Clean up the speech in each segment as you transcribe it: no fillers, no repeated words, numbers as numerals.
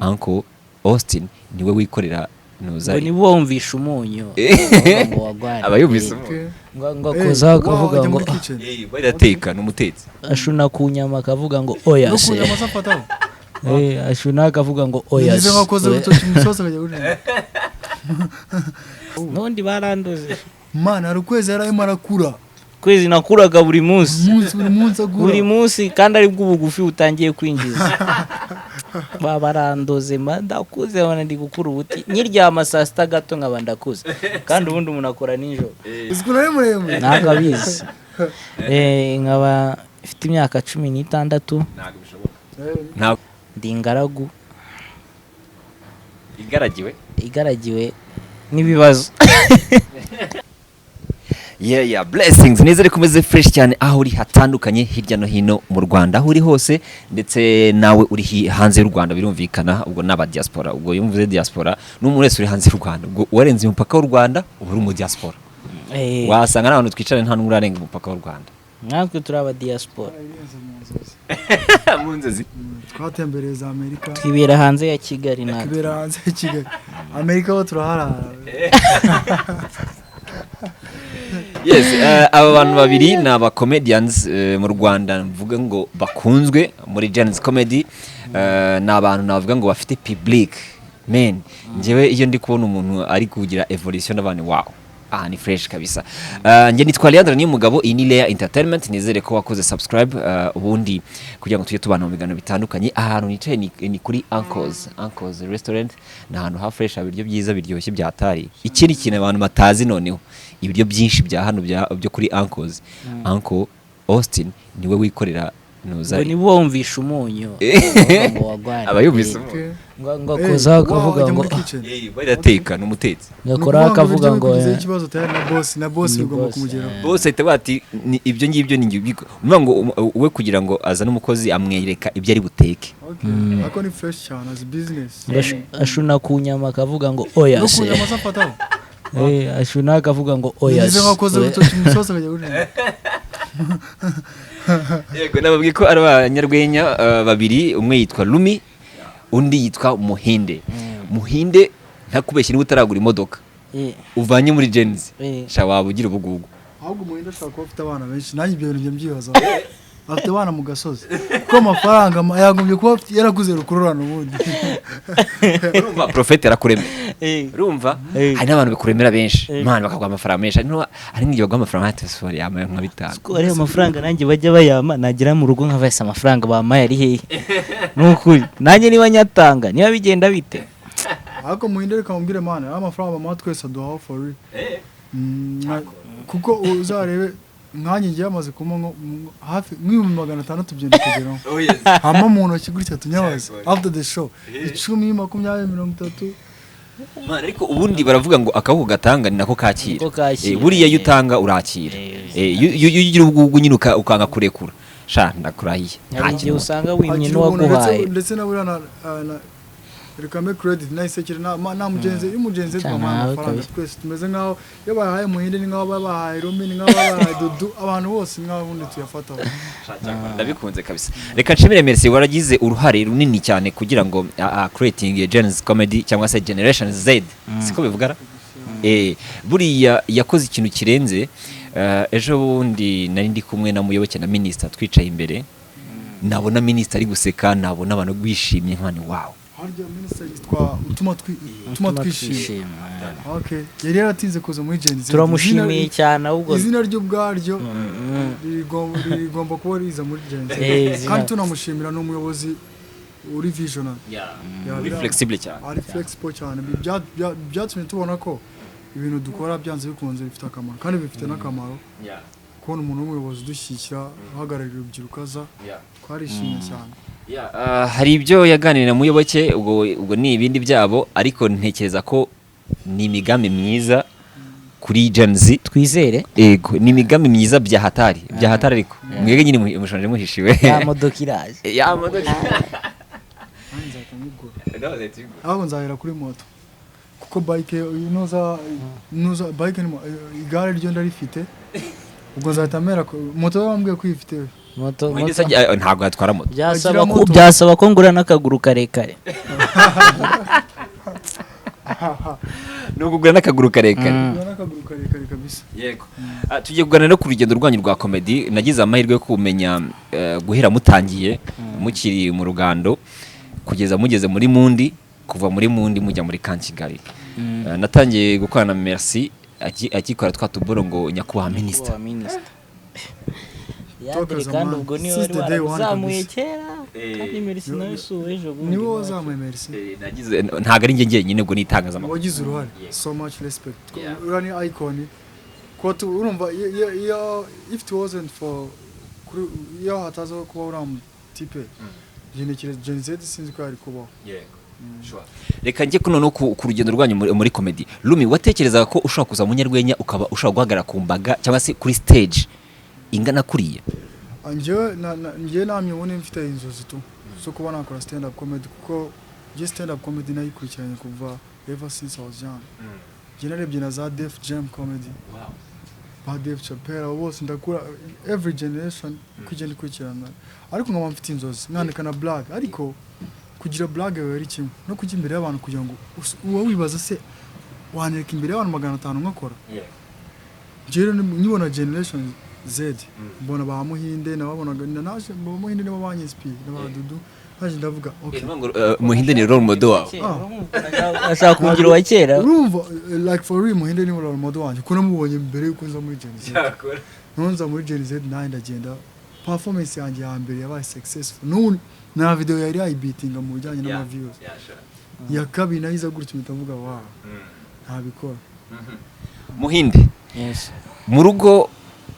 Uncle Austin niwe wikorera ngo ni wumvisha umunyu ngo wagwanye abayumvise ngo koza akavuga ngo barateka n'umutetsi ashuna kunyama akavuga ngo oya se ashuna akavuga ngo oya se nundi barandoze mana rukwezi yarayimo arakura kwezi nakuraga buri munsi kandi ari bw'ubugufi utangiye kwinjiza barandoze ndakuze abana ndi gukura ubuti nyiryama saa sita gato nkaba ndakuze kandi ubundi umuntu akora nijoro uzikura muremure ntabwo abizi nkaba ifite imyaka 16 ntabwo bishoboka ndi ingaragu igaragiwe n'ibibazo blessings nizere kumeze fresh cyane aho uri hatandukanye hirya no hino mu Rwanda aho uri hose ndetse nawe uri hanze y'u Rwanda birumvikana ubwo n'aba diaspora ubwo yumvuze diaspora n'umuntu wese uri hanze y'u Rwanda ubwo warenze umupaka w'u Rwanda uri mu diaspora wasanga n'abantu twicarana nta n'umwe urarenga umupaka w'u Rwanda natwe turi aba diaspora mu nzozi twatembereye za Amerika twibera hanze ya Kigali natwe twibera hanze ya Kigali Amerika ho turaharara Yes, aba bantu babiri ni aba comedians mu Rwanda mvuga ngo bakunzwe muri Gene's comedy ni abantu navuga ngo bafite public men njewe iyo ndi kubona umuntu ari kugira evolution n'abantu wow ni fresh kabisa nje nitwa Lea Ent n'umugabo iyi ni Lea Entertainment nizere ko wakoze subscribe ubundi kugira ngo tujye tubana mu biganiro bitandukanye ahantu nicaye ni kuri Uncle's restaurant na ahantu ha fresh abiryo byiza biryoshye byatari ikindi kintu abantu batazi noneho ibiryo byinshi bya hano byo kuri Uncle's Uncle Austin niwe wikorera ngo ni wumvisha umunyu ngo wagwanye abayumvise ngo koza akavuga ngo barateka n'umutetsi ngakora akavuga ngo ikibazo tayari na boss bigomba kumugeraho boss ahita bati ibyo ngibyo ni ngibyo ngo we kugira ngo azane umukozi amwereka ibyo ari buteke ako ni fresh cyane as business ashuna kunyama akavuga ngo oya se ashuna akavuga ngo oya se yego nababwiye ko ari abanyarwenya babiri umwe yitwa Rumi undi yitwa Muhinde Muhinde ntakubeshye niba utaragura imodoka uvanye muri Gene's sha waba ugira ubugugu ahubwo Muhinde ashaka kuba afite abana benshi nanjye ibyo bintu byibaza afite abana mu gasozi ko amafaranga yagombye kuba yaraguze rukururana ubundi urumva prophet yarakuremye urumva hari n'abantu bikuremera benshi imana bakagwa amafaranga menshi ari ngiye bagwa amafaranga atesori yamaye nka bitanu ko ari amafaranga nanjye bajya bayama nagira mu rugo nkavese amafaranga bamaye ari hehe n'ukuri nanjye niba nyatanga niba bigenda bite ahubwo Muhinde reka mumbwire mana amafaranga mama twese aduha for real kuko uzarebe nkanye ngiye amaze kuma hafi 600 byenda kugeraho hama mu ntoki gutya tunyabaza after the show 10 20 30 ariko ubundi baravuga ngo akaho gatanga ni nako kakira buriya yutanga urakira yugira ubwo nyine ukanga kurekura sha ndakurahiye nta usanga wimye no waguhaye ndetse na buriya na rekame credit naisekere na mugenzi twamana twese tumeze nkaho yabahaye Muhinde ni nkaho babahaye Rumi ni nkaho babahaye Dudu abantu bose nkaho bundi tuyafata ndabikunze kabisa reka nshimire merci waragize uruhare runini cyane kugira ngo creating Gene's comedy cyangwa se Generation Z siko bivugara buriya yakoze ikintu kirenze ejo bundi nari ndi kumwe na muyoboke na minister twicaye imbere nabona minister ari guseka nabona abantu bishimye nkani wow harya minister yitwa utuma twishima okay yari yaratinze kuza muri Gene's turamushimiye cyane ahubwo izina ryo bwaryo rigomba kuba riza muri Gene's kandi tunamushimira n'umuyobozi uri visionary uri flexible cyane ari flexible cyane byatumye tubona ko ibintu dukora byanze bikunze bifite akamaro kandi bifite n'akamaro kubona umuntu w'umuyobozi dushyikira uhagararira urubyiruko aza twarishimye cyane hari ibyo yaganira muyoboke ubwo ni ibindi byabo ariko ntekereza ko ni imigambi myiza kuri Gene's twizere yego ni imigambi myiza bya hatari ariko mwege nyine mushonje muhishiwe ya modoka iraje aho nzahera kuri moto kuko bike inoza bike ni igare ryo ndarifite ubwo nzatamera moto bambwiye kwifite moto ntabwo yatwara moto. byasaba ko ngura n'akaguru karekare. Nugugura n'akaguru karekare. n'akaguru karekare kabisa. Yego. Tugiye kuganira no ku rugendo rwanyu rwa comedy. Nagize amahirwe yo kumenya guhera mutangiye mukiri mu rugando kugeza mugeze muri Mundi, kuva muri Mundi mujya muri Kankigali. Natangiye gukorana na Merci akikora twatuboro ngo nyakubahwa minister. Kandi ubwo niwe wari warazamuye kera kandi Merci nawe suwe ejo bundi. Niwe wazamuye Merci. Nagize ntago ari njye nyine ngo nitangaza amakuru. Wagize uruhare. So much respect. Urani icon. Ko urumva if it wasn't for yo hatazo kuba uram type. Gen Z sinzi ko ari kubaho. Sure. Reka njye kuno no ku rugendo rwanyu muri comedy. Rumi, watekerezaga ko ushaka kuza munyarwenya ukaba ushaka guhagarara ku mbaga cyangwa se kuri stage ingana kuriya? Njye namye ubone mfite inzozi tu so kuba nakora stand up comedy kuko je stand up comedy nayikurikiranye kuva ever since I was young. Njye narebye na za Def Jam comedy. Wow. Ba Def Chappelle bose ndakura every generation kugenda kurikirana. Ariko nkaba mfite inzozi nkandika na blog ariko kugira blog yawe ari kimwe no kujya imbere y'abantu kugira ngo uba wibaza se wanireka imbere y'abantu 500 nkakora. Njye nibona generation Z mbona ba Muhinde nababonaga naje ba Muhinde nabo banyinspire n'abadudu naje ndavuga okay Muhinde ni role model wawe. Ashaka kugira wa kera. Urumva like for real Muhinde ni role model wanje kuko namubonye mbere yuko nza muri Gen Z. Nonza muri Gen Z naye ndagenda performance yanjye ya mbere yabaye successful. None na video yari ayibitinga mu bijyanye n'ama views. Ya kabiri nahiza gutyo mitavuga wow. Ntabikora. Muhinde. Yes. Mu rugo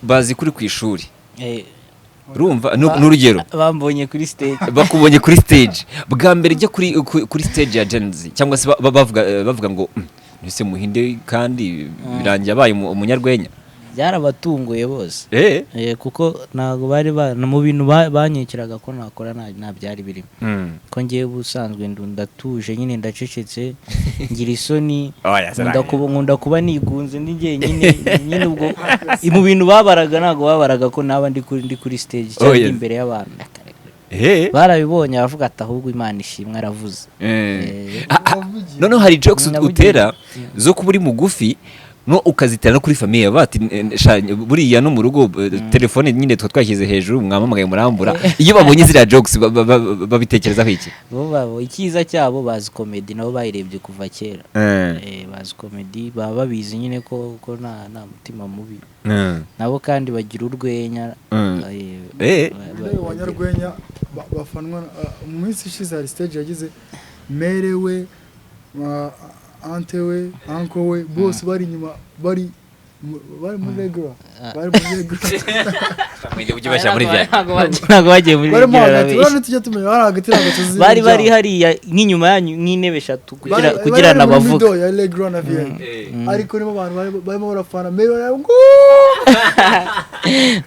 bazi kuri ku ishuri. Urumva n'urugero bambonye kuri stage. Bakubonye kuri stage. Bwa mbere njya kuri stage ya Gen Z cyangwa se bavuga ngo nise Muhinde kandi birangiye abaye umunyarwenya. Byarabatunguye bose. Kuko nago bari mu bintu banyekeraga ko nakora nta byari birimo. Ko ngiye busanzwe ndatuje nyine ndacecetse ngira isoni nkunda kuba nigunze ndi nyine ubwo mu bintu babaraga nago babaraga ko naba ndi kuri stage cyangwa imbere y'abantu. Barabibonye avuga ati ahubwo Imana ishimwe aravuze. Noneho hari jokes utera zo kuba uri mugufi no ukazitera no kuri famille bati buriya no mu rugo telefone nyine twashyize hejuru mwamamagaye murambura iyo babonye zira jokes babitekerezaho iki? Bo ikiza cyabo bazi comedy nabo bayirebye kuva kera. Bazi comedy baba babizi nyine ko nta mutima mubi. Nabo kandi bagira urwenya. Abanyarwenya bafanwa mu minsi ishize hari stage yagize merewe antewe ankowe bose bari nyuma bari muri regular Mwende uje basha muri bya ntago bagiye muri regular tujya tumenya hagati n'agatozi bari hariya nk'inyuma yanyu nk'intebe 3 kugira nabavuga ya regular na vya ariko nimo abantu barimo barafana merewe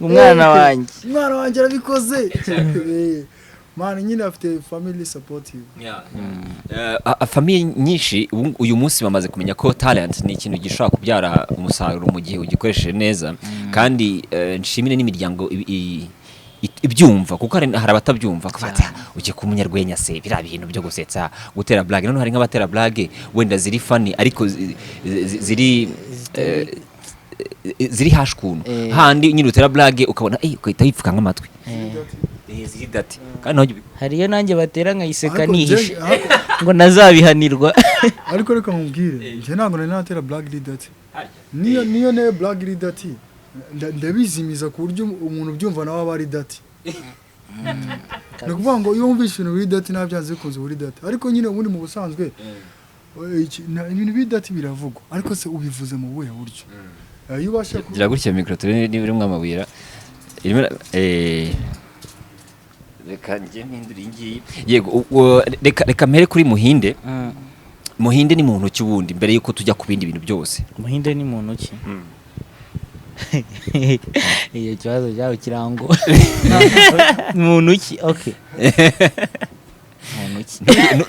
umwana wanjye arabikoze. Mani nyine afite family supportive. Family nyinshi uyu munsi bamaze kumenya ko talent ni ikintu gishobora kubyara umusaruro mu gihe ugikoresheje neza kandi nshimire n'imiryango ibyumva kuko hari abatabyumva kufata ugiye ku munyarwenya se bira bintu byo gusetsa gutera blague none hari nk'abatera blague wenda ziri funny ariko ziri hashkuntu handi nyine utera blague ukabona ukahita yipfuka nk'amatwi zidati kandi hariyo nanjye batera nkayiseka nihishe ngo nazabihanirwa. Ariko reka nkubwire nje ntabwo natera blague ridati niyo ne blague ridati ndabizimiza ku buryo umuntu byumva nawe aba ridati. No kuvuga ngo iyo wumvishe ibintu ridati nabyanze bikunze ridati ariko nyine ubundi mu busanzwe ibintu ridati biravugwa ariko se ubivuze mu buhe buryo iyo ubasha kugira gutya micro turi uri mwamabwira reka nje mpindura ingiyi yego reka mpere kuri Muhinde. Muhinde ni muntu ki wundi mbere yuko tujya ku bindi bintu byose? Muhinde ni muntu ki? Iyo kibazo cyawe kirango muntu ki? Okay.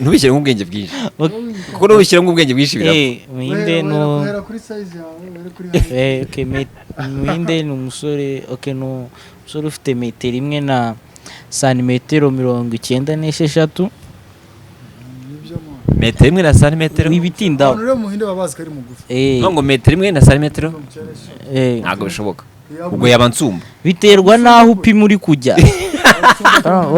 ntubishyire nk'ubwenge bwinshi kuko n'ubishyire nk'ubwenge bwinshi birapfa. Muhinde no Wera kuri size yawe, wera kuri okay, Muhinde ni umusore no umusore ufite metero imwe na santimetero 96. Metero imwe na santimetero wibitindaho rero Muhinde babazi kari mugufi. ngo metero imwe na santimetero ntabwo bishoboka, ubwo yaba nsumba. biterwa naho upima uri kujya.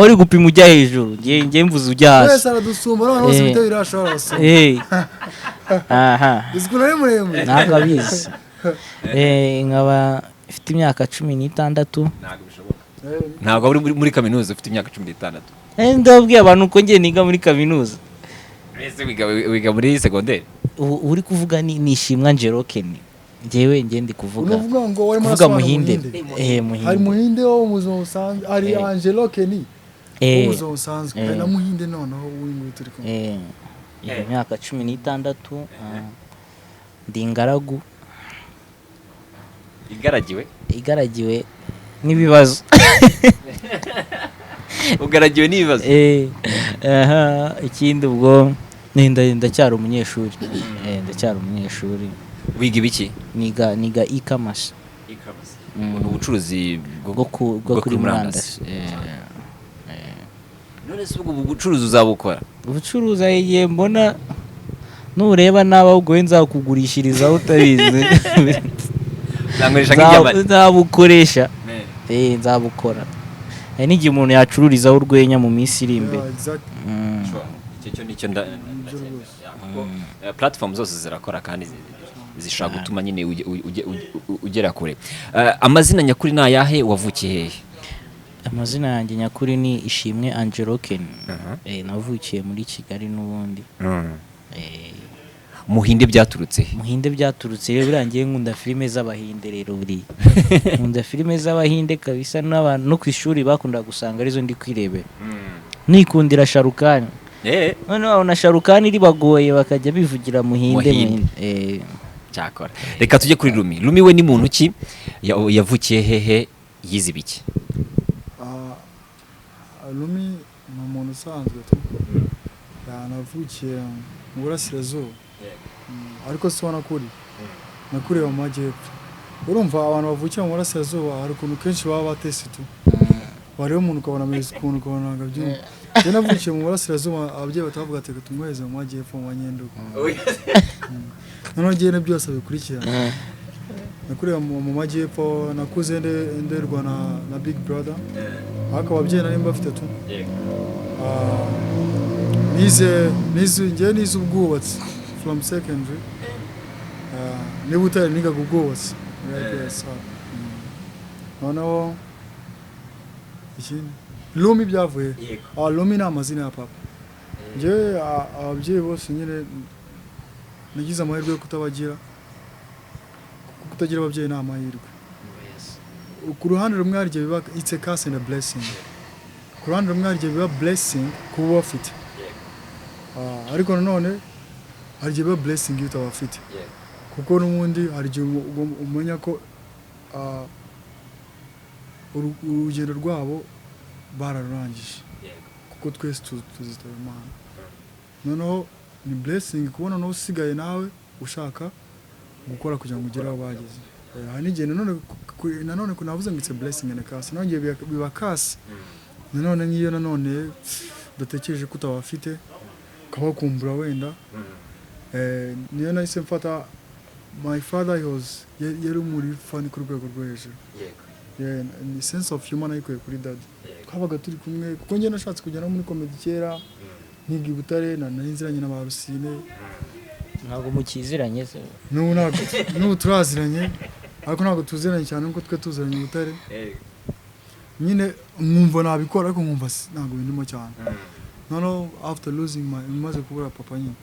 Uri gupima ujya hejuru, ngiye mvuze ujya hasi. Wese aradusumba none bose bitewe irashobora basumba. Aha Izikuna ari muremure. ntabwo abizi. Nkaba ifite imyaka 16. Ntabwo bishoboka, ntabwo uri muri kaminuza ufite imyaka 16. Ndabwiye abantu ko ngiye niga muri kaminuza. Ese wiga muri segonderi? Uri kuvuga ni ishimwa Njerokeni. Njyewe ndi kuvuga. Uvuga ngo wari kuvuga Muhinde. Muhinde. Hari Muhinde wo muzima usanzwe, ari Angelokeni. Wo muzima usanzwe. Na Muhinde noneho w'ingu turi kumwe. Imyaka 16. Ndi ingaragu. Igaragiwe n'ibibazo. Ugaragiwe n'ibibazo? Ikindi ubwo ndacyari umunyeshuri. Ndacyari umunyeshuri. Wiga ibiki? Niga e-commerce. Ubucuruzi bwo kuri murandasi. None se ubwo bucuruzi uzabukora? Ubucuruzi igihe mbona nureba naba ubwo nzakugurishiriza utabizi. Nzabukoresha. Nzabukora. N'igihe umuntu yacururizaho urwenya mu minsi iri imbere. Icyo nicyo platform zose zirakora kandi zishaka gutuma nyine ugera kure. Amazina nyakuri ni ayahe, wavukiye hehe? Amazina yanjye nyakuri ni Ishimwe Angelokeni. Navukiye muri Kigali n'ubundi. Muhinde byaturutse? Muhinde byaturutse rero birangiye nkunda filime z'Abahinde rero buri. Nkunda filime z'Abahinde kabisa, n'abantu no ku ishuri bakunda gusanga arizo ndi kwirebera. Nikundira Sharukani. None wabona Sharukani ribagoye bakajya bivugira Muhinde. Cyakora reka tujye kuri Rumi. Rumi we ni muntu ki, yavukiye hehe, yize biki? Rumi ni umuntu usanzwe tu. Navukiye mu Burasirazuba. Ariko si nakuriye mu Majyepfo. Urumva abantu bavukiye mu Burasirazuba hari ukuntu kenshi baba batese tu. Wareba umuntu ukabona ameze ukuntu ukabona ngabyumva. Je navukiye mu Burasirazuba, ababyeyi batavuga ati tumweze mu Majyepfo mu Banyenduga. None giye byose bikurikirana. Nakuriye mu Majyepfo, nakuze nderwa na Big Brother. Ariko ababyeyi nari mbafite tu. Nize ubwubatsi from secondary. Niba utari niga ubwubatsi. Noneho Rumi byavuye. Rumi ni amazina ya papa. Njye ababyeyi bose nyine nagize amahirwe yo kutagira ababyeyi ni amahirwe. Ku ruhande rumwe hari biba it's a curse and a blessing. Ku ruhande rumwe hari biba blessing kuba bafite. Ariko nanone hari biba blessing iyo utabafite. Kuko n'ubundi hari igihe umenya ko urugendo rwabo bararangije. Kuko twese tuzitaba Imana. Noneho ni blessing kubona no usigaye nawe ushaka gukora kugira ngo ugere aho bageze. Hani gihe nanone kunavuze ngo it's a blessing and a curse. Nongeye biba curse. Nanone ngiyo nanone datekereje ko utabafite kabakumbura wenda. Niyo nahise mfata my father yari muri fani ku rwego rwo hejuru. Ni sense of human ayikuye kuri dad. Twabaga turi kumwe kuko ngiye nashatse kujyana muri comedy kera nkiga i Butare narinziranye na Barusine. Ntabwo mukiziranye se? N'ubu turaziranye ariko ntabwo tuziranye cyane nkuko twe tuziranye i Butare. Nyine mwumva nabikora ariko mwumva ntabwo bindimo cyane. Noneho after losing maze kubura papa nyine.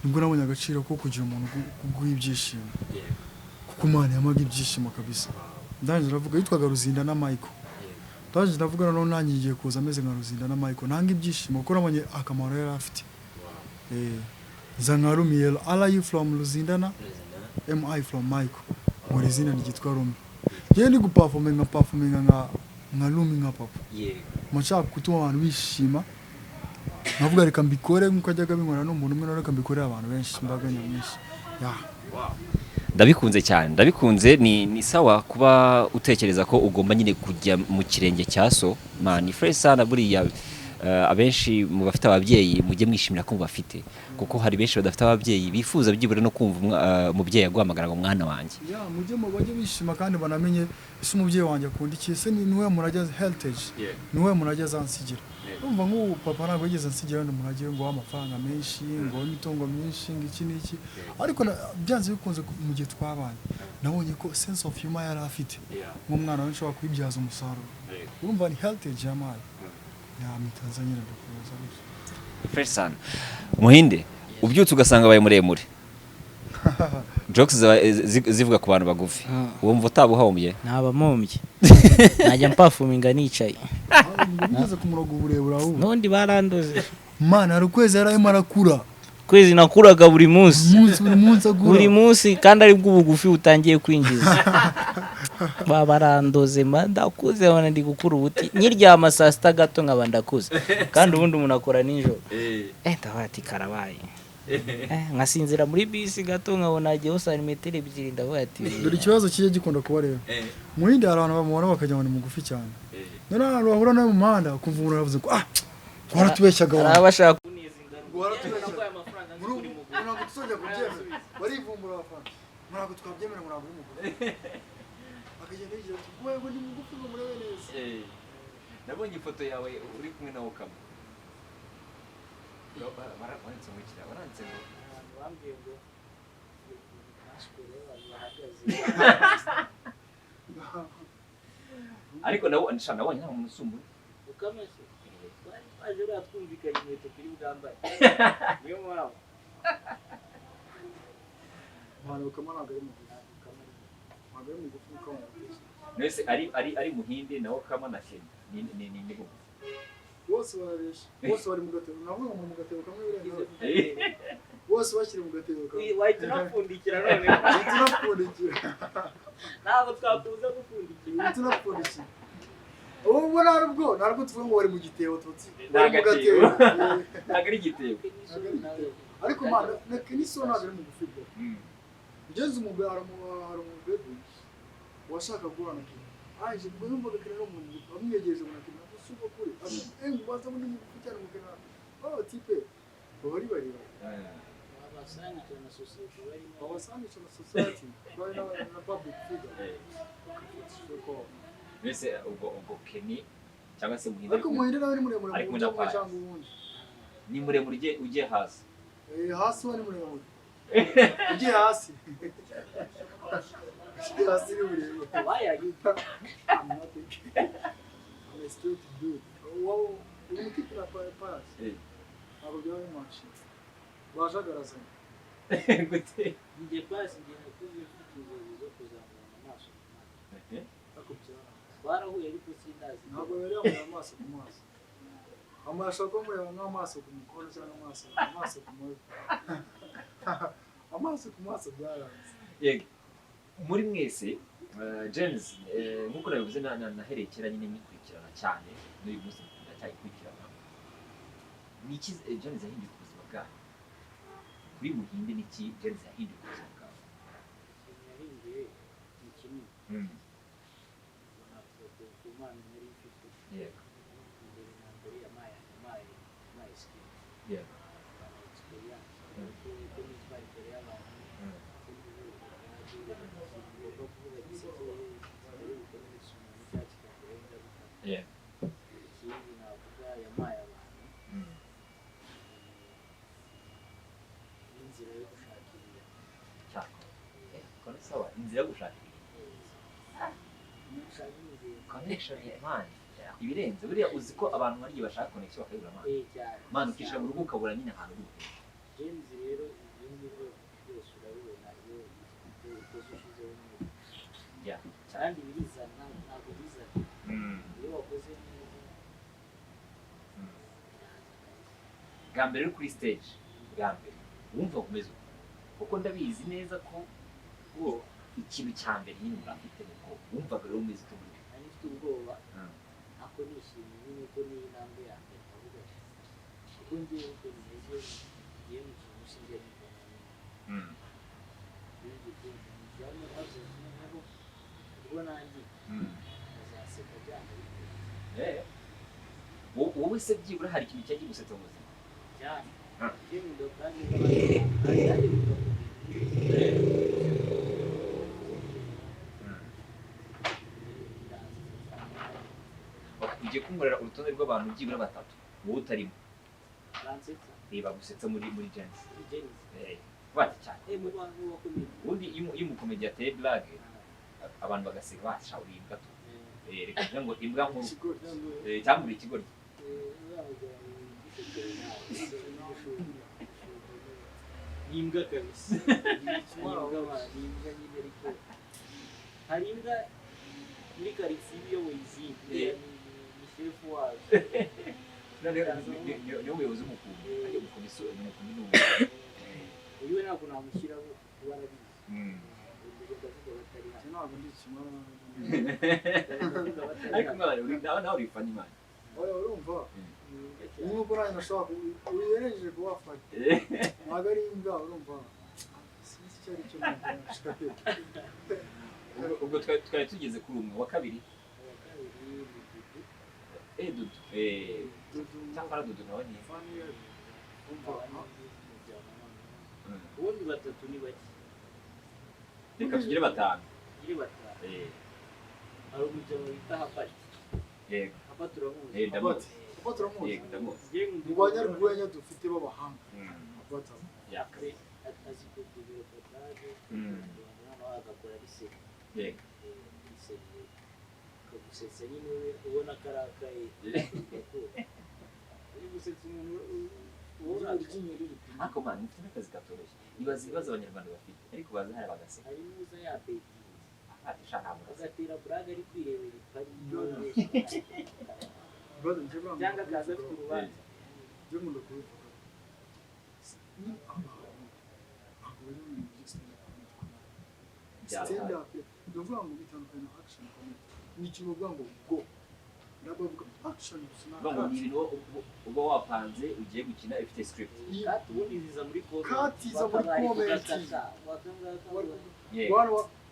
Nibwo nabonye agaciro ko kugira umuntu guha ibyishimo. Kuko Imana yamaga ibyishimo kabisa. Ndanje navuga yitwaga Ruzinda na Michael. Ndanje navuga noneho nanjye ngiye kuza ameze nka Ruzinda na Michael. Nanga ibyishimo kuko nabonye akamaro yari afite. Zanga Rumi yelo. Are you from Ruzindana? Am I from Michael? Ngo izina ryitwa Rumi. Je ndi guperforminga nka Rumi nka papa. Mashaka kutuma abantu bishima navuga reka mbikore nkuko ajyaga binkora n'umuntu umwe reka mbikorera abantu benshi imbaga nyamwinshi ndabikunze cyane ndabikunze ni sawa kuba utekereza ko ugomba nyine kujya mu kirenge cya so man fresh sana buriya abenshi mu bafite ababyeyi mujye mwishimira ko mubafite kuko hari benshi badafite ababyeyi bifuza byibura no kumva umubyeyi aguhamagara ngo mwana wanjye mujye mu bajye bishima kandi banamenye ese umubyeyi wanjye akunda iki se niwe murageza heritage niwe murageza ansigira urumva nk'ubu papa ntabwo yigeze ansigira ngo muragire ngo amafaranga menshi ngo imitungo myinshi ngiki n'iki ariko byanze bikunze mu gihe twabanye nabonye ko sense of humor yari afite nk'umwana we nshobora kubibyaza umusaruro urumva ni heritage y'amari Tanzania ndakuza fresh sana Muhinde ubyutse ugasanga baye muremure jokes zivuga ku bantu bagufi wumva utabuhombye ntabamombye najya mpafuminga nicaye ngeze ku murongo uburebura aho nundi barandoze mana ari ukwezi yarayemo arakura kwezi nakuraga buri munsi buri munsi kandi ari bw'ubugufi utangiye kwinjiza barandoze ndakuze abana ndi gukura ubuti nyiryama saa sita gato nkaba ndakuze kandi ubundi umuntu akora nijoro ndavuga ati karabaye nkasinzira muri bisi gato nkabona hagiyeho santimetero ebyiri ndavuga ati dore ikibazo kijya gikunda kuba rero Muhinde hari abantu bamubona bakajya ngo ni mugufi cyane none abantu bahura nawe mu muhanda ukumva umuntu aravuze ko waratubeshyaga hari abashaka kuneza ntabwo tuzongera kubyemera barivumbura abafana ntabwo twabyemera ngo ntabwo uri mugore akagenda yigira ati ngo ni mugufi ngo murebe neza nabonye ifoto yawe uri kumwe na Okama baranditse ngo kira baranditse ngo bambwiye ngo bahagaze ariko nabonye nta muntu usumbuye ukamese twaje twumvikanye inkweto kuri bwambaye niyo mpamvu abantu Okama ntabwo ari mugufi ntabwo ari mugufi uko nese ari Muhinde na Okama na Kenya ni bose barabesha bose bari mu gatebo navuga ngo mu gatebo kamwe birenze bose bakiri mu gatebo kamwe wahita unapfundikira none tunapfundikira ntabwo twakuza gupfundikira tunapfundikira ubu ntabwo tuvuga ngo bari mu gitebo tutsi bari mu gatebo ntabwo ari igitebo ariko mana niso ntabwo ari mu gufi bwo ugeze umugabo hari umugabo washaka guhana aje ubwo yumvaga ko ari umuntu amwiyegereje mu nakina suko kuri baza muri mu cyane mu kana tipe bari abasanga na society bari na public figure mbese ubwo Kenny cyangwa se Muhinde ariko Muhinde nawe ni muremure mu cyangwa ubundi ni muremure ugiye hasi hasi wari muremure ugiye hasi hasi ni muremure why are you I'm a straight dude. Wow, uri kipi na pass. Abo byawe machi. Bajagaraza. Gute. Ngiye pass ngiye nakuze inzozi zo kuzamura amaso. Akubyara. Barahuye ariko sindazi. Ntabwo yari mu amaso ku maso. Amasho ko muri amaso ku mukono cyangwa amaso ku moyo. Amaso ku maso byaranze. Yego. Muri mwese James nkuko nabivuze naherekera nyine nyikurikirana cyane n'uyu munsi ndacyayikurikirana niki James yahinduye ubuzima bwawe kuri Muhinde niki James yahinduye ubuzima bwawe yahinduye ni kinini foto ku mana muri ifite yego imbere na mbere ya my skin yego experience ko nitwara imbere y'abantu yeah ikindi navuga yampaye abantu inzira yo gushakira cyako kone sawa inzira yo gushakira connection man ibirenze buriya uzi ko abantu bari bashaka connection bakayibura man ukishira mu rugo ukabura nyine ahantu uri James rero ibindi byose urabibona iyo ushizeho yeah kandi birizana ntabwo bizana iyo wakoze neza bwa mbere uri kuri stage bwa mbere wumva kumeze kuko ndabizi neza ko ngo ikintu cya mbere nyine urafite nuko wumvaga rero umeze utumuri nifite ubwoba ako nishimye nyine ko niyo intambwe ya mbere ndavuga kuko ngiye uko bimeze ngiye mu kintu singiye kubona ibyo byamo azo ubwo nanjye azaseka byanga wowe se byibura hari ikintu cyagiye gusetsa mu buzima cyane mu dokani ugiye kumurera urutonde rw'abantu byibura batatu wowe utarimo Fransetsa reba gusetsa muri Gens Gens bati cyane mu bantu bakomeye ubundi iyo umukomedi yateye blague abantu bagaseka bashawura imbwa tu reka kugira ngo imbwa nkuru cyangwa buri ikigoryi imbwa kabisa imbwa nyine ariko hari imbwa muri karitsiye iyoboye izindi ni shefu wazo niyo muyobozi w'umukuru ajya gukomisa umukuru n'ubu uyu we ntabwo namushyiraho kuba arabizi ndavuga batari hano ntabwo ndi ikimara ariko nawe urifana imana urumva nk'uko nanjye nashobora uyerejeje kuwafata ntabwo ari imbwa urumva sinzi icyo ari cyo ubwo twari tugeze kuri umwe wa kabiri Dudu cyangwa Dudu nawe ni ubundi batatu ni bake reka tugire batanu hari umujyamo bita hapati yego hapati uramuzi turamuzi yego ndamuzi mu banyarwenya dufite b'abahanga yakre azi kugira potage agakora riseke yego riseke kagusetsa nyine ubona karakaye uri gusetsa umuntu ubona ryinyo riri ariko man mfite akazi katoroshye ibaza ibibazo abanyarwanda bafite ariko baza hari bagaseka hari n'uza yabeti ati shaka agatera buraga ari kwirebera ipari cyangwa akaza afite urubanza byo mu kubivuga ni abantu ntabwo bari mu stand up ndavuga ngo bitandukanye na action comedy ni ikintu uvuga ngo go ndabavuga action gusa ngo ni ibintu uba wapanze ugiye gukina ifite script kati ubundi ziza muri comedy kati za muri comedy wakanga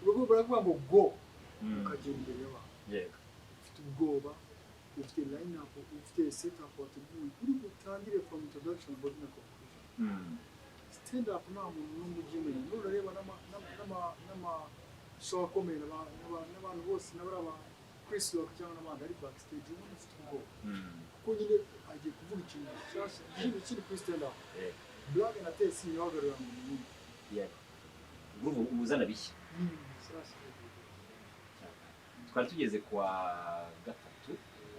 urugo baravuga ngo go ukagera imbere y'abantu yego ufite ubwoba ufite line up ufite set up wateguye uri butangire from introduction body na conclusion stand up nta muntu n'umwe ugemewe nurareba n'ama show akomeye n'abantu bose n'abaraba Chris Rock cyangwa n'abandi ari backstage ubona ufite ubwoba kuko nyine agiye kuvuga ikintu gishyashya ikindi kiri kuri stand up Black na Tesi nibagarura mu muntu yego ubuzana bishya twari tugeze kwa gatatu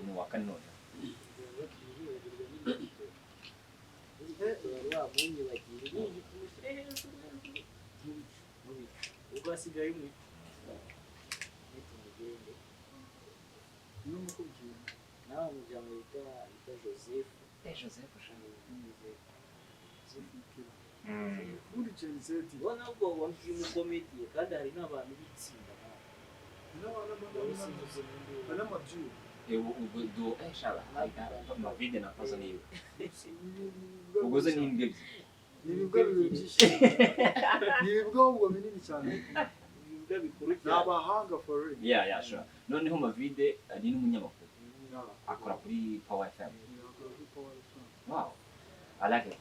mu wa kane none ubwo hasigaye umwe n'umukubwira nawe umuryango wita Joseph muri Gen Z ubona ko wamfite umukomediye kandi hari n'abantu bitsinda n'amabyu ubwo do shaba amavide nakoze niba ubwo zo ni imbwa ni ibibwa byinshi ni ibibwa ubwo binini cyane ibibwa bikuru cyane abahanga for real yeah sure noneho mavide ari n'umunyamakuru akora kuri Power FM wow I like it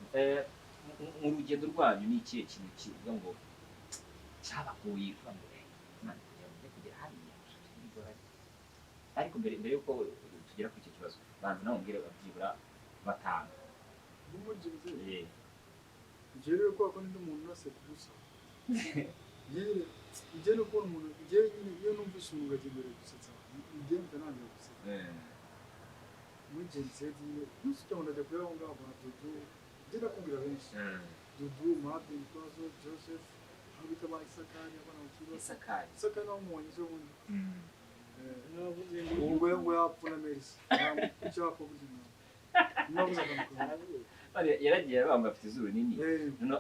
mu rugendo rwanyu ni ikihe kintu kivuga ngo cyabakuye kugera hariya ariko mbere yuko tugera kuri icyo kibazo banza nawe mbwire babyibura batanu njye rero kubera ko ndi umuntu urase ku busa njye no kubona umuntu njye nyine iyo numvise umuntu agenda imbere gusetsa njye ntangira gusetsa muri Gen Z nyine gusa cyangwa ndajya kureba aho ngaho na Dudu njye ndakubwira benshi Dudu Martin Kwazo Joseph aho bita ba Isakari abana mu kigo Isakari nawe umubonye ejo bundi ubwo ngo yapfuna Mercy cyangwa ubuzima nabuze akantu yaragiye bamba afite izuru nini no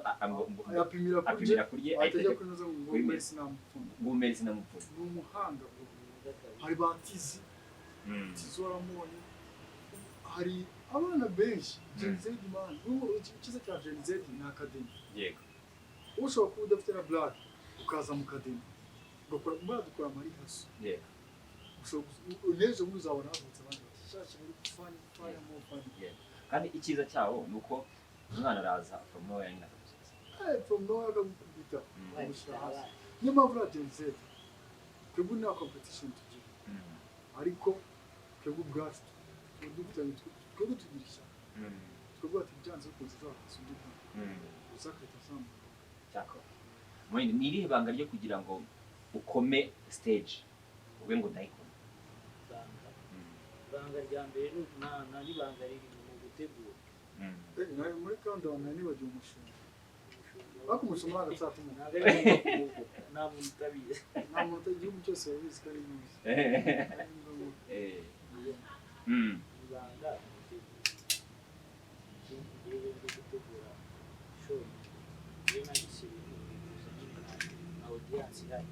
apimira kurye atajya kunoza ngo Mercy namupfuna ngo Mercy namupfuna ni umuhanga hari batizi tizo waramubonye hari abana benshi Gen Z man ikiza cya Gen Z ni academy yego ushobora kuba udafite na black ukaza mu academy ugakora dukora muri haso yego uneje muri uzabona havutse abandi bashasha muri fanya mo fanya yego kandi icyiza cyawo ni uko umwana araza from nowhere nyine akagusubiza from nowhere akagukubita niyo mpamvu na Gen Z twebwe nta competition tugira ariko twebwe ubwacu dufitanye twebwe tugira ishyaka twebwe ati byanze bikunze uzahasumbika uzakarita samba cyako Muhinde ni irihe banga ryo kugira ngo ukome stage ube ngo ndayikora banga rya mbere nta n'ibanga riri mu gutegura nawe muri countdown nibagiwe umushinga ariko umushinga agatuma nta muntu utabizi nta muntu igihugu cyose yabizi ko ari mwiza ibanga yewe ndi gutegura show yewe nagishyira gusa nyine na audience ihari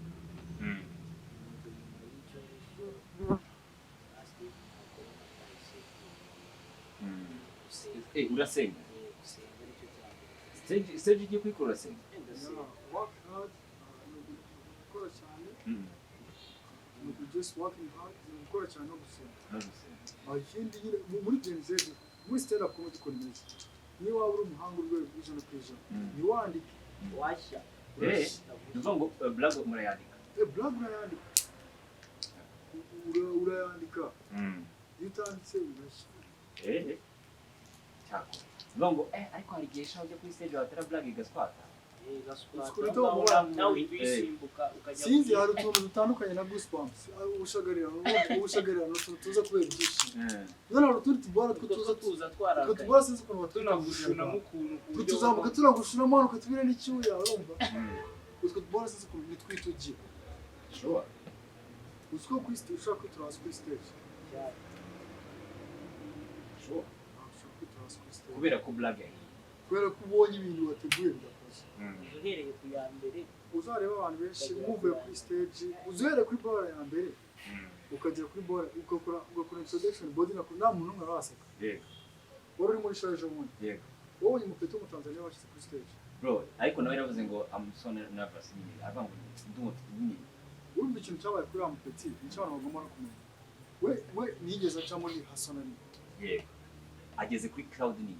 urasenga stage igiye kwikora urasenga work hard gukora cyane just working hard gukora cyane no gusenga ikindi nyine muri Gen Z muri stand up comedy dukora neza niba waba uri umuhanga urwego rw'ijana ku ijana ntiwandike washya bivuga ngo blog murayandika blog urayandika iyo utanditse urashya cyako bivuga ngo ariko hari igihe shaho ujya kuri stage watera blog igaswata sinzi hari utuntu dutandukanye na goosebumps ubushagarira tuza kubera ibyishimo none hari utundi tubora tuza tubora sinzi ukuntu batunagushunamo tuzamuka turagushunamo hano ukatubira n'icyuya urumva utwo tubora sinzi ukuntu nitwitugira uzi ko kuri stage ushobora kwituraza kuri stage kubera ko blog yahiye kubera ko ubonye ibintu wateguye bidakoze uhereye ku ya mbere uzareba abantu benshi muvuye kuri stage uzuhere kuri bar ya mbere ukagera kuri bar ugakora introduction body na nta muntu umwe araseka yego wari uri muri show ejo bundi yego wowe umupeto w'umutanzaniya washyize kuri stage bro ariko nawe yaravuze ngo I'm so nervous nyine avuga ngo ndumva nyine urumva ikintu cyabaye kuri wa mupeti nicyo abantu bagomba no kumenya we nigeze acamo ni hasona ni yego ageze kuri crowd nini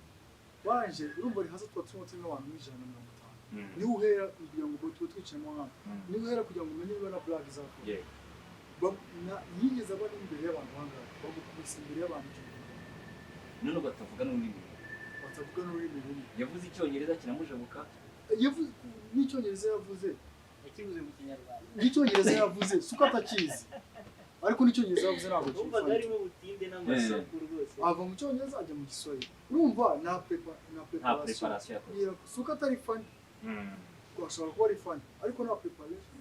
wanje urumva ari hasa twatuma n'abantu 150 niwe uhera kugira ngo tube twicamo hano niwe uhera kugira ngo umenye niba na blog izakora yego yigeze aba imbere y'abantu bangahe bagukubise imbere y'abantu none batavuga n'ururimi yavuze icyongereza kinamujabuka yavuze n'icyongereza yavuze yakivuze mu kinyarwanda n'icyongereza yavuze suko atakizi ariko n'icyongereza yavuze ntabwo cyumva umva darimo butinde n'amasaku rwose ava mu cyongereza ajya mu Giswahili urumva na preparation yakoze suko atari funny ashobora kuba ari funny ariko na preparation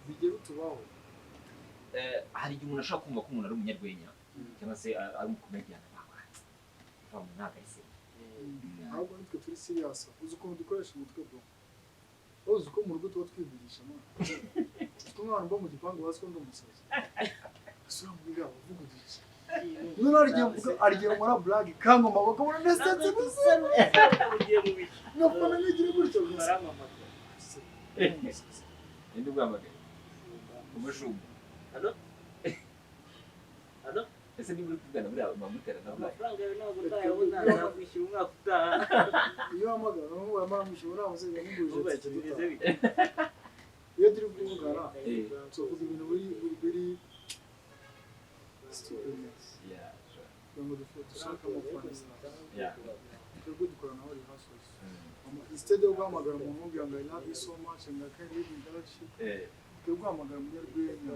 bigera utubaho hari igihe umuntu ashobora kumva ko umuntu ari umunyarwenya cyangwa se ari umukomedian ntabwo ari serious ahubwo nitwe turi serious uzi ukuntu dukoresha umutwe bro uzi ko mu rugo tuba twivugisha ko umwana mba mu gipangu bazi ko ndi umusazi asura mu biga bavuga uduki none arigiye muri blog kangoma bakabona nesetse gusa ugiye mu biki nafana nigire gutyo gusa indi bwamagaye umushumba hano ese niba uri kuvugana buriya mamutera na blog amafaranga yawe ntabwo utayabona nakwishyura umwaka utaha iyo hamagara n'ubu wamwishyura namuze yamugurije iyo turi kuvugana tuvuga ibintu biri ngo dushaka amafaranga twebwe dukorana aho rehearsals instead yo guhamagara umuntu umubwira ngo I love you so much and I can't live without you twebwe guhamagara umunyarwenya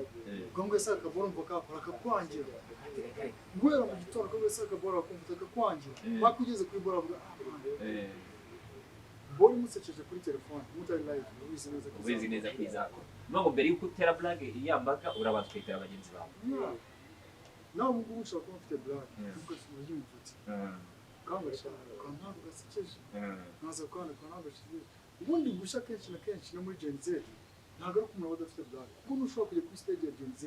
ubwo ngo ese akabora umva kakora akakwangira guhera mu gitondo ko wese akabora akumva akakwangira bakugeze kuri bora avuga bora musekeje kuri telefone mutari live ubizi neza kwizako nubwo mbere yuko utera blog iyambaga urabanza kwitera bagenzi bawe nawe ubwo ushaka kuba ufite blog kuko sinajye mufite kanga cyane ntabwo gasekeje naza kwanda ntabwo gasekeje ubundi gushaka kenshi na kenshi no muri Gen Z ntabwo ari umuntu badafite blog kuko nushobora kujya kuri stage ya Gen Z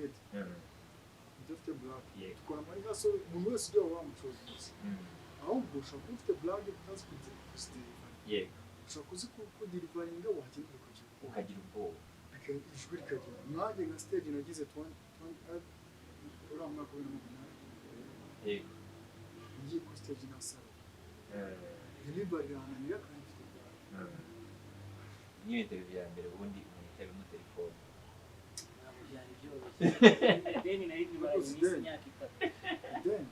udafite black Yego. tukora muri haso umuntu wese ujya wa mucuruzi gusa ahubwo ushobora kuba ufite black utazi kuzideriva yego ushobora kuzi kuderivaringa wagenda ukagira ubwoba ijwi rikagera nanjye nka stage nagize 20 uriya mwaka wa 2008 yego ngiye kuri stage nasara Niba rirananira kandi mfite black niyo interview ya mbere ubundi umuntu mu telefone ntabwo byari byoroshye deni nari nibaye iminsi imyaka 3 then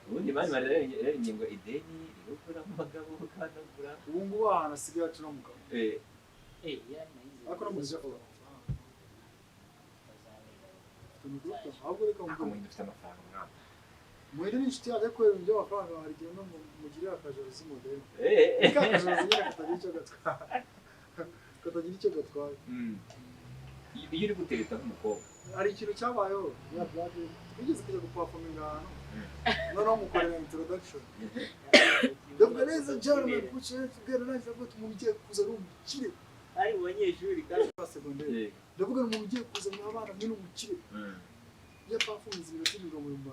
ubundi bari bararengera ingingo ideni rigukora mu bagabo kanagura ubu ngubu ahantu asigaye aca no mu kanwa yani nayize ariko no mu gihe ahubwo reka ako mvuge umuntu ufite amafaranga mwaka muhinde n'inshuti yanjye ko ibintu by'amafaranga hari igihe no mugirira akajozi modeli eh akajozi nyine katagira icyo gatwaye iyo uri gutereta nk'umukobwa hari ikintu cyabayeho ya black twigeze kujya guperforminga ahantu noneho mukorera introduction the ladies and gentlemen put your hands together nice about umuntu ugiye kuza n'umukire ari mu banyeshuri kandi secondaire ndavuga ngo umuntu ugiye kuza n'abana mwene umukire ya performance ibintu by'ibihumbi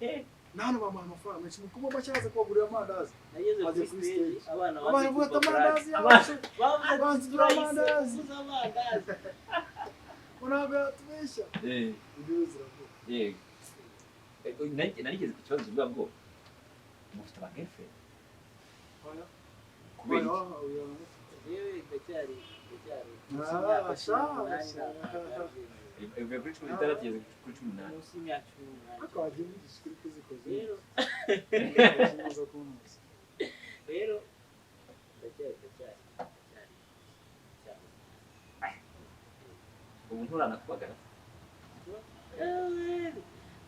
150 nano bamuha amafaranga menshi mukuba bacyaza kubagurira amandazi nageze kuri stage abana bavuga amandazi bavuze amandazi unaga tubeshya ibyo ziravuga yego narigeze ku kibazo uvuga ngo mufite abagirlfriend kubera yewe ndacyari ivuye kuri 16 kugeza kuri 18 munsi y'imyaka 18 akagiye mu gisukuri kuzikoze rero kimaze kunoza rero ndacyari ubu nturanakubagana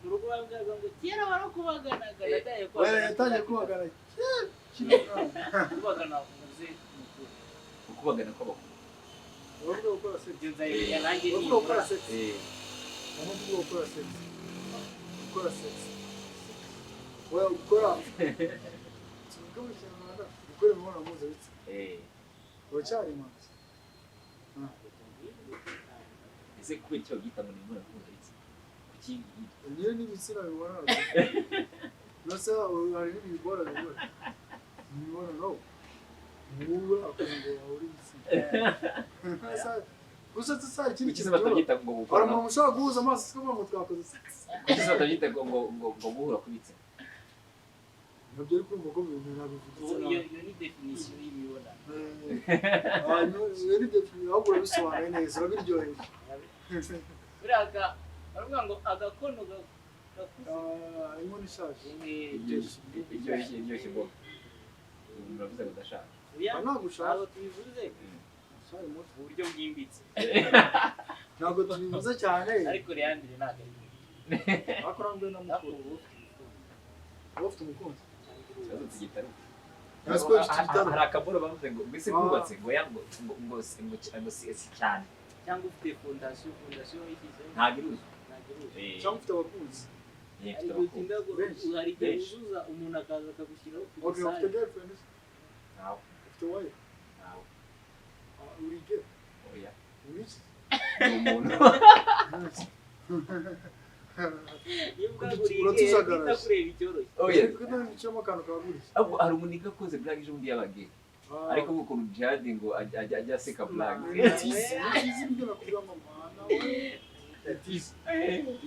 mu rugo bambwiraga ngo kera warakubaganaga nataye yatangiye kubagana kubagana umuze mukuru ukubagana kw'abakuru bavuga gukora sex nzayibya nanjye bavuga gukora sex bavuga gukora sex oya gukora gukora imibonano mpuzabitsina uracyari imanzi ese kubera icyo byita ngo ni imibonano mpuzabitsina kuki nyine n'ibitsina bibonana nose hari n'ibigora bigora imibonano muwe akoze ngo ahuri ibitsina gusa tusaye ikindi kuki batabyita ngo gukora hari umuntu ushobora guhuza amaso siko ngo twakoze sex kuki batabyita ngo guhura ku bitsina nabyo ari kumva ko ibintu nabivugitse iyo ni definition y'imibonano iyo ni definition ahubwo urabisobanuye neza urabiryoheye buriya baravuga ngo agakono gakuze inkono ishaje iryoshye ngo muravuze ngo udashaka ntabwo ushaka ntabwo tubivuze mu buryo bwimbitse ntabwo tubivuze cyane ariko Leandre ntabwo ari ariko ntabwo na mukuru uba ufite umukunzi ikibazo tugitari hari akaboro bavuze ngo mbese kubatse ngo si cyane cyangwa ufite fondasiyo yishyizeho ntabwo iruzi cyangwa ufite abakunzi hari igihe wuzuza umuntu akaza akagushyiraho ku ufite gisare girlfriend ntawe ufite wife ntawe uri gay oya uri iki ni umuntu iyo ubwaguriye bita kureba icyoroshye oya kuko nicamo akantu kaburiye ahubwo hari umuntu gakoze blague ejo bundi y'abagay ariko nk'ukuntu jihadi ngo ajya aseka blague itizi nibyo nakubwira ngo mwana we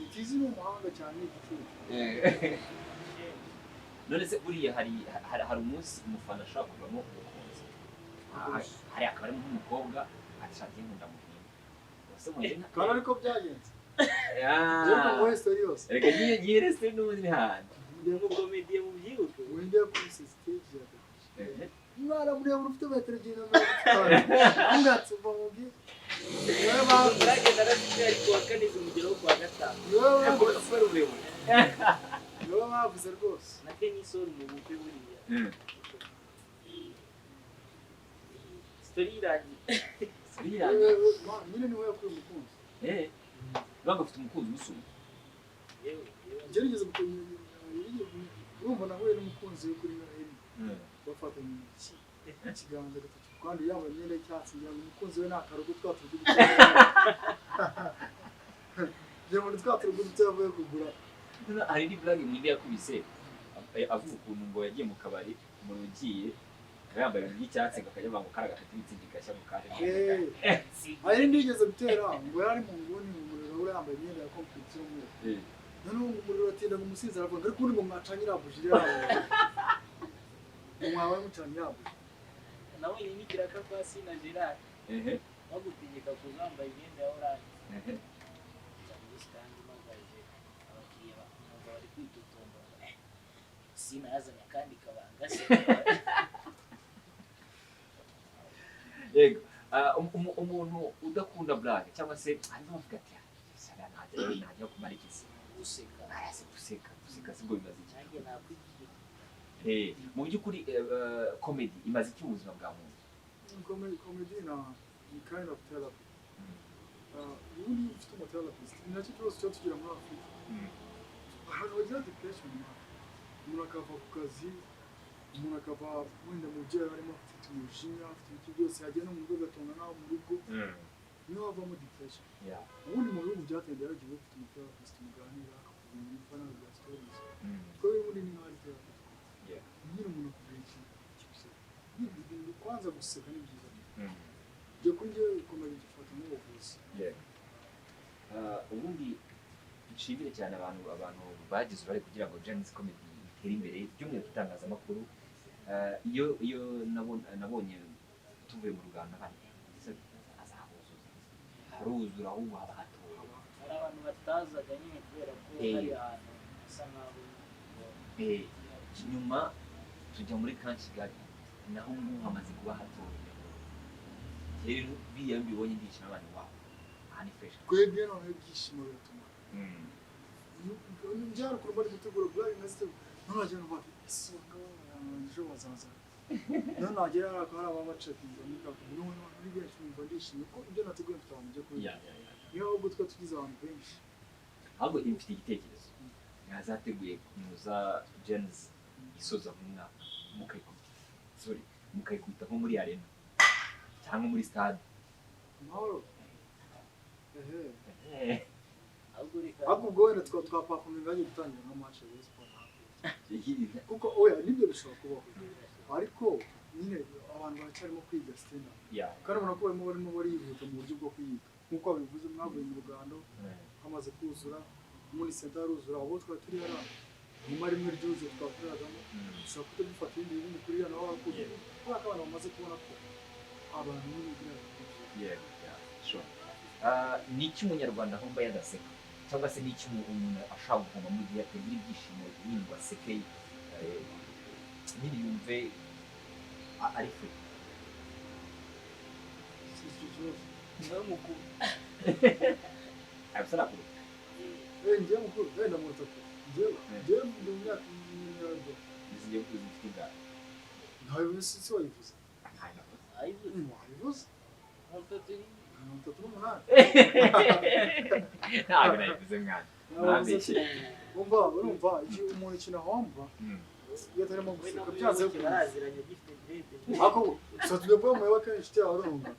itizi ni umuhanga cyane igicucu none se buriya hari umunsi umufana ashobora kuvamo umukunzi hari akaba ari nk'umukobwa atashakiye nkunda muhinde kandi ariko byagenze reka reka ngiye resitora n'ubundi ni hantu ndi umukomediye mu byibuke wenda kuri stage ya mwana mureba ufite metero 2.5 angatse bombi niwe mpamvu uragenda arafite ariko wakaniza umugero wo kwa gatanu niwe bavuze rwose na tenisoro mu bukwe buriya story irangiye nyine niwe yakuye umukunzi ntabwo afite umukunzi umusura gerageza urumva nahuye n'umukunzi we kuri Noheli bafatanye ikiganza gatatu kandi yambaye imyenda y'icyatsi ngira ngo umukunzi we nta karugo twatugiye je muri twaturugo tutavuye kugura hari indi blague Muhinde yakubise avuga ukuntu ngo yagiye mu kabari umuntu ugiye yambaye ibintu by'icyatsi akajya banga karaga afite ibitsingi gashya mu kare hari ndigeze gutera ngo yari mu nguni umuriro uri yambaye imyenda ya competition mu none umuriro atinda mu musizi aravuga ariko uri ngo mwacanyira bujire yawe umwawe mucanyira bujire nawe yinikira ka kwasi na Gerard bagutegeka kuzambaye imyenda ya oranje kandi magaje abakiriya bari kwitotomba sina yazanye kandi kabanga se yego umuntu udakunda blague cyangwa se arimo avuga ati sara ntajya kumarikiza guseka sibwo bimaze cyane nakwigiye mu by'ukuri comedy imaze iki ubuzima bwa muntu comedy na kind of therapy ubundi ufite umuterapist ni nacyo cyose cyo tugira muri Afurika ahantu bagira depression umuntu akava ku kazi umuntu akava wenda mu byo arimo afite umujinya afite ibiki byose yagiye no mu rugo agatonga naho mu rugo niho havamo depression ubundi mu bihugu byateye yaragiye ufite umuterapist muganira akakugira ibifana bya stories twebwe muri ni hari therapy nyine umuntu kugira ikintu kwanza guseka ni byiza je kunje komera gifata n'ubuvuzi ubundi nshimire cyane abantu bagize uruhare kugira ngo Genesis Comedy itere imbere by'umwihariko itangazamakuru iyo nabonye tuvuye mu Rwanda haruzura ahubwo haba hatowe hari abantu batazaga nyine kubera ko hari ahantu hasa nkaho nyuma tujya muri Kigali naho ubu hamaze kuba hatowe rero biriya mbibonye ndishima abantu wabo ani fresh kwebwe none byishimo biratuma njyana kurumba gutegura blague neste none ajya no bati isonga nje wazaza none agera akara aba bacekinga nika none ari benshi numva ndishimye ko ibyo nateguye mfite kuri niyo ahubwo twa tugize abantu benshi ahubwo mfite igitekerezo yazateguye kunoza Genesis isoza mu mwaka mukayikubita nko muri arena cyangwa muri stade mahoro ahubwo wenda twapafuminga agiye gutangira no match ya sport kuko oya nibyo bishobora kubaho ariko nyine abantu baracyarimo kwiga stand up kandi ubona ko barimo barihuta mu buryo bwo kwiga nk'uko babivuze mwavuye mu Rugando hamaze kuzura muri center aruzura abo twari turi hano nyuma rimwe ryuze twakoreragamo dushobora kujya dufata ibindi kuri hano aho kuko abantu bamaze kubona ko abantu n'ibigirana niki umunyarwanda ahomba yadaseka cyangwa se niki umuntu ashaka guhomba mu gihe atagira ibyishimo n'indwa aseke nyine yumve ari free ngiye mukuru ngiye mukuru wenda mu tatu ngiye mu myaka y'imyaka ngiye kuzifite ingahe ntawe si wayivuze wayivuze ntabwo nayivuze mwana urumva umuntu ikintu ahomba iyo atarimo guseka byanze ako tugiye kuba muyoboke kenshi cyangwa urumva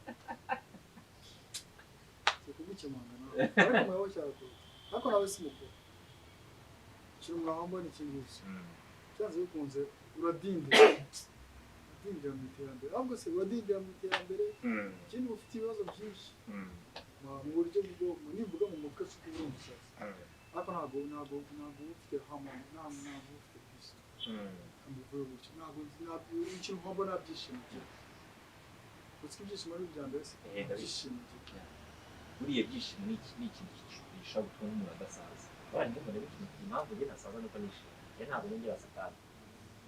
kugukemanga nawe ariko muyoboke cyakora ariko nawe si mukuru ikintu umuntu ahomba ni ikintu gusa byanze bikunze uradindira mu iterambere ahubwo se uradindira mu iterambere ikindi ufite ibibazo byinshi mu buryo bwo nivuga mu mutwe ufite uburenganzira ariko ntabwo ufite hamwe ntabwo ufite peace ntabwo ikintu uhomba nabyishimo gusa ibyishimo ari ibya mbere se ibyishimo buriya byishimo ni ikintu gishobora gutuma umuntu adasaza abandi ngo murebe impamvu njye nasaza nuko nishimye ntabwo nongera satani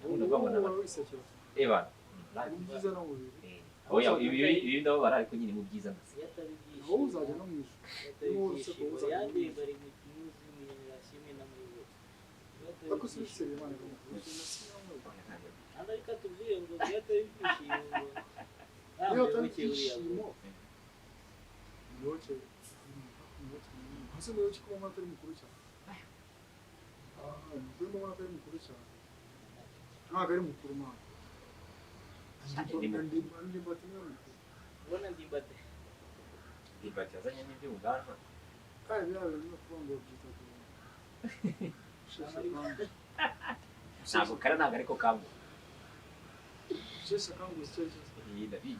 ubundi ubabona wisekera byiza no mu bibi oya ibi ndababara ariko nyine mu byiza ndase wowe uzajya no mu ijuru Ako sisi imana ariko tubwiye ngo byatari byishimo niyo tabyishimo yoche hasi mu yoche kuba matari mukuru cyane ndimo matari mukuru cyane ntabwo ari mukuru mwana ndimbati ubona ndimbati yazanye n'ibyo ubwanwa kandi byawe no kuvuga byita ku ntabwo kare ntabwo ariko kamwe shesha kangu shesha iyi ndabi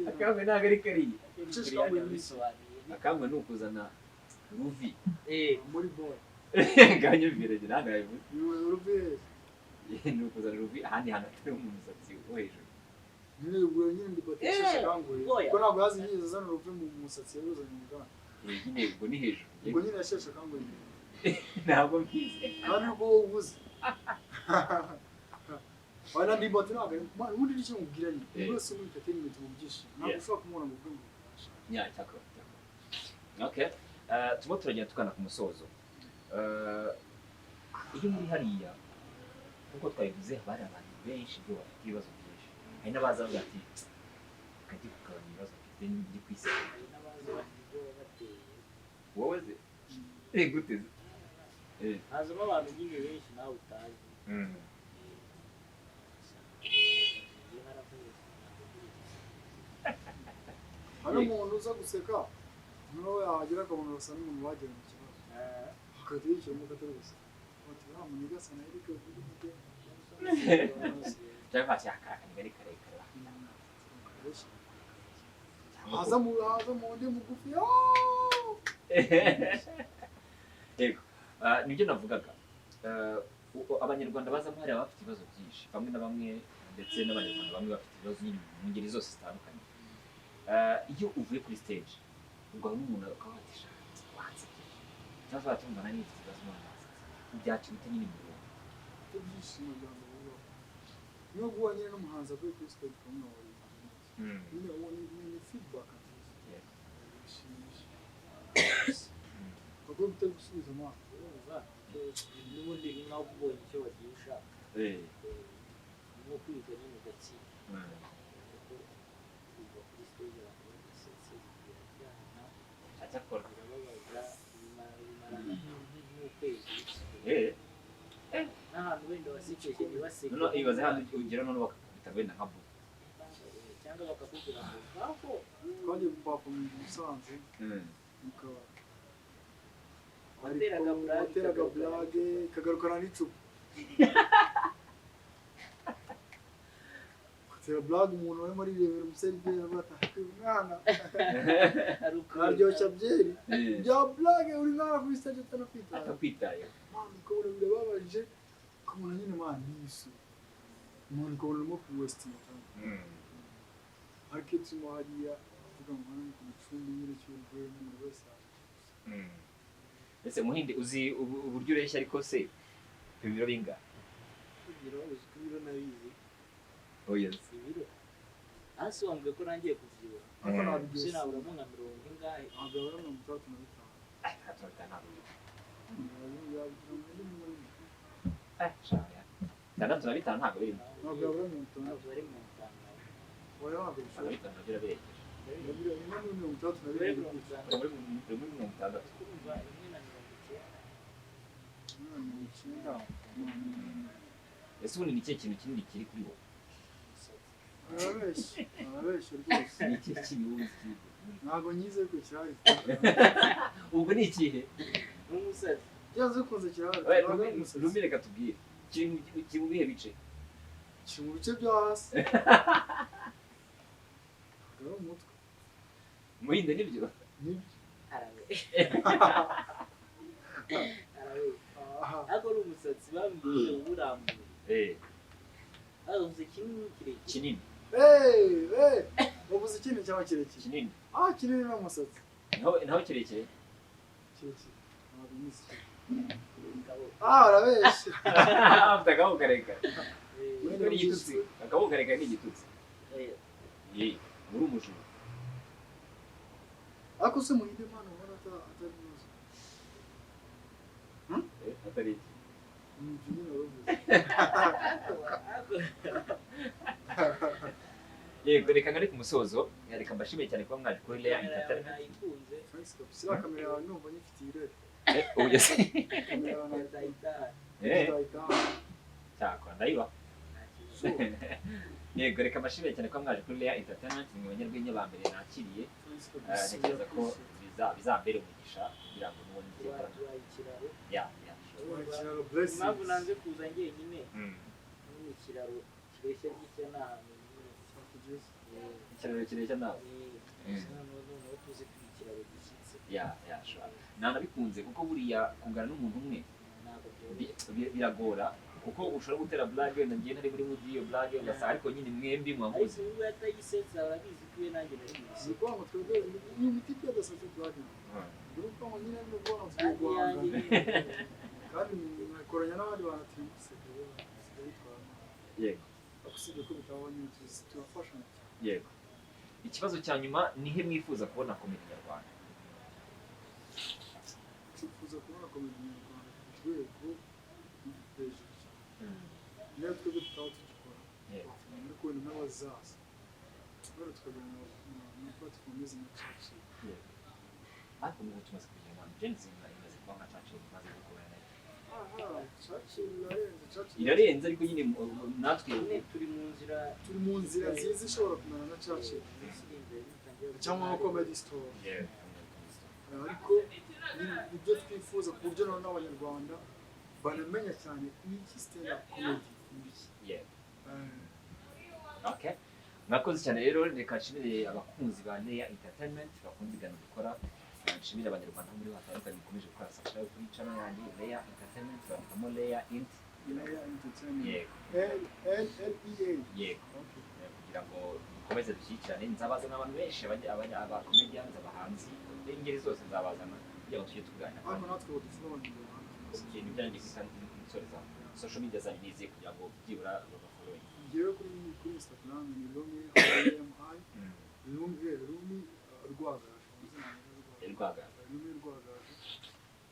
akamwe ntabwo ari kariya akamwe ni ukuzana ruvi muri boy nganyumvire ntabwo yabivuze ruvi ni ukuzana ruvi ahandi hantu atari mu musatsi wo hejuru nyine ubwo nyine ndibatesha kangu ko ntabwo yazi nyiza zana ruvi mu musatsi yaruzanye mu bwana nyine ubwo ni hejuru ubwo nyine yashesha kangu ntabwo mbizi kandi ubwo ubuze wana Niba ntabwo ubundi nicyo mubwira ni rwose muri entertainment mu byishimo ntabwo ushobora kumubona ngo ubwo cyakora okay tuba turagenda tukana ku musozo iyo muri hariya nkuko twabivuze haba hari abantu benshi bo bafite ibibazo byinshi hari n'abaza bavuga ati kajya kugabanya ibibazo mfite n'ibiri ku isi wowe ze gute hazamo abantu nyine benshi nawe utazi hari umuntu uza guseka noneho yahagera akabona basa n'umuntu wagiye mu kibazo akahita yishyiramo katari gusa bati nta muntu ugasa na Eric ufite cyangwa bati yakakanye ari karekare haza mu ndi mugufi yego nibyo navugaga abanyarwanda bazamo hari abafite ibibazo byinshi bamwe na bamwe ndetse n'abanyarwanda bamwe bafite ibibazo nyine mu ngeri zose zitandukanye iyo uvuye kuri stage ugahura n'umuntu akabatisha wansebye cyangwa watumva nani ifite ibibazo n'amazi byakira ute nyine mu rugo ibyishimo bya mbere bibaho niyo guha nyine n'umuhanzi avuye kuri stage ukamwabara nyine uwo ni feedback nziza bishimisha bakwiye gutera gusubiza amaso n'ubundi ni nkaho ubonye icyo wagiye ushaka nko kwiga nyine ugatsinda kuva kuri stage abantu bagasetse birajyana acyakora birababaza bimara nk'ukwezi n'ahantu wenda wasekeje ntibaseke noneho ibaze hano ugera noneho bakakubita wenda nka bubu cyangwa bakakubwira ngo ngaho twagiye gupafuminga Musanze mukaba wateraga blage kagarukana n'icupa watera blage umuntu warimo arirebera umusore ibyo yabataka umwana aryoshya byeri bya blage uri mwana kuri stage atakwitaye mwana ukabona birababaje ukabona nyine mwana nisu umuntu ukabona urimo kuwestinga cyane ariko ituma hariya avuga ngo hano ku gicumbi nyine cy'urwego umuntu wese ese Muhinde uzi uburyo ureshya ariko se ibiro binga ibiro uzi ko ibiro nabizi oya ibiro hasi wambwiye ko nangiye kuvyibuha ariko nabigize sinaburamo nka 40 ingahe agabura 35 tandatu na bitanu ntabwo birimo agabura 35 bari mu ntanga oya ntabwo bishobora bitanu nabyo biregeje muri mirongo itandatu ese ubundi ni ikihe kintu kinini kiri kuri wowe arabeshya rwose ni ikihe kintu wowe uzi ntabwo nyize ko kirahari ubwo ni ikihe n'umusazi byanze bikunze kirahari Rumi reka tubwire kiri mu bihe bice kiri mu bice byo hasi ari umutwe Muhinde nibyo ariko ari umusatsi bambwiye uburambuye avuze kinini uvuze ikintu cyangwa kirekire kinini kinini n'umusatsi naho kirekire ntabwo nisi arabeshya afite akaboko karekare ni igitutsi akaboko karekare ni igitutsi muri umujura ariko se Muhinde mwana ubona atari mwiza atari iki yego reka ngari ku musozo reka mbashimiye cyane kuba mwaje kuri Lea Ent nayikunze sira kamera yawe numva nyifite irere oya se kamera yawe ndayitaha cyakora ndayiba yego reka amashimire cyane ko mwaje kuri Lea Entertainment ni abanyarwenya ba mbere nakiriye ntekereza ko bizambere umugisha kugira ngo nubone ikiraro ya impamvu nanze kuza njyenyine ni ikiraro kireshya gitya n'ahantu ikiraro kireshya nawe tuzi ko ikiraro gishyitse nanabikunze kuko buriya kungana n'umuntu umwe biragora kuko ushobora gutera blague wenda ngiye ntari muri mudi iyo blague ugasa ariko nyine mwembi mwamuzi ariko ubwo yatayisetsa arabizi ko nanjye nari bizi ni kwa ngo twebwe ni imiti byadasatse blague urumva ngo nyine no kwa ngo kandi nakoranya n'abandi bantu turi yego akusibye ko bitabonye turafasha yego ikibazo cya nyuma nihe mwifuza kubona komedi nyarwanda twifuza kubona komedi nyarwanda ku rwego hejuru niyo twebwe tutaba tugikora muri kubona n'abazaza rero tukaganira na platform zimwe cyane ariko mu tumaze kugira abantu jenzi imaze kuba nka cacu maze gukora nayo irarenze ariko nyine natwe turi mu nzira nziza ishobora kumera nka cacu cyangwa nka comedy store ariko ibyo twifuza ku buryo n'abanyarwanda banamenya cyane iki stand up comedy okay mwakoze cyane rero reka nshimire abakunzi ba Lea Entertainment bakunda ibiganiro dukora nshimire abanyarwanda muri batandukanye bakomeje gukora subscribe kuri channel yanjye Lea Entertainment bandikamo Lea Ent yego kugira ngo dukomeze dushyikirane nzabazana abantu benshi aba comedians abahanzi ingeri zose nzabazana kugira ngo tujye tuganira ariko natwe badufone ikintu bijyanye n'isoreza social media zanyu niziye kugira ngo byibura babafollowing ngewe kuri Instagram ni Rumi Rumi rwagaje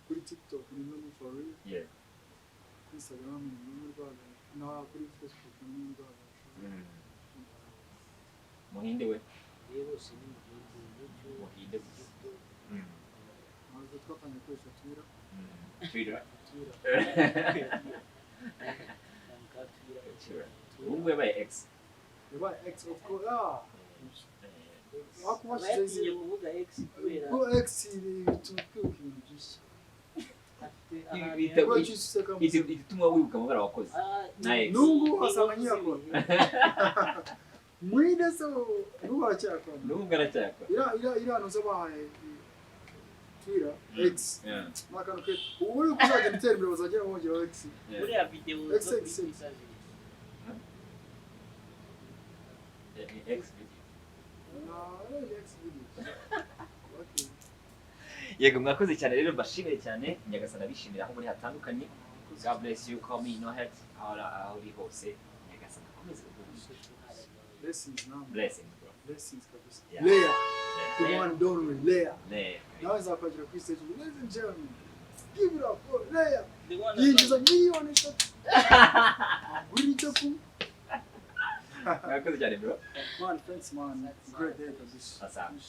kuri TikTok ni Rumi for real kuri Instagram ni Rumi rwagaje na kuri Facebook ni Rumi rwagaje Muhinde we rero si ni Muhinde maze twakanye kwesha Twitter ubu yabaye X yabaye X of course bagiye kuvuga X kubera ko X bituma ibintu byinshi ituma wibuka amabara wakoze na X nungu asanga nyakora Muhinde so nungu aracyakora iranoze bahaye Twitter X makano ke uri kuzagenda utera imbere bazagera bongera X muri ya video zo kwisaza X yego mwakoze cyane rero mbashimire cyane nyagasana bishimira aho muri hatandukanye God bless you call me no hurt aho uri hose nyagasana komeze blessings kabisa Lea the one don't with Lea now is up at your stage ladies and gentlemen give it up for Lea yinjiza miliyoni 3 uri cyo mwakoze cyane bro man thanks man great day kabisa asante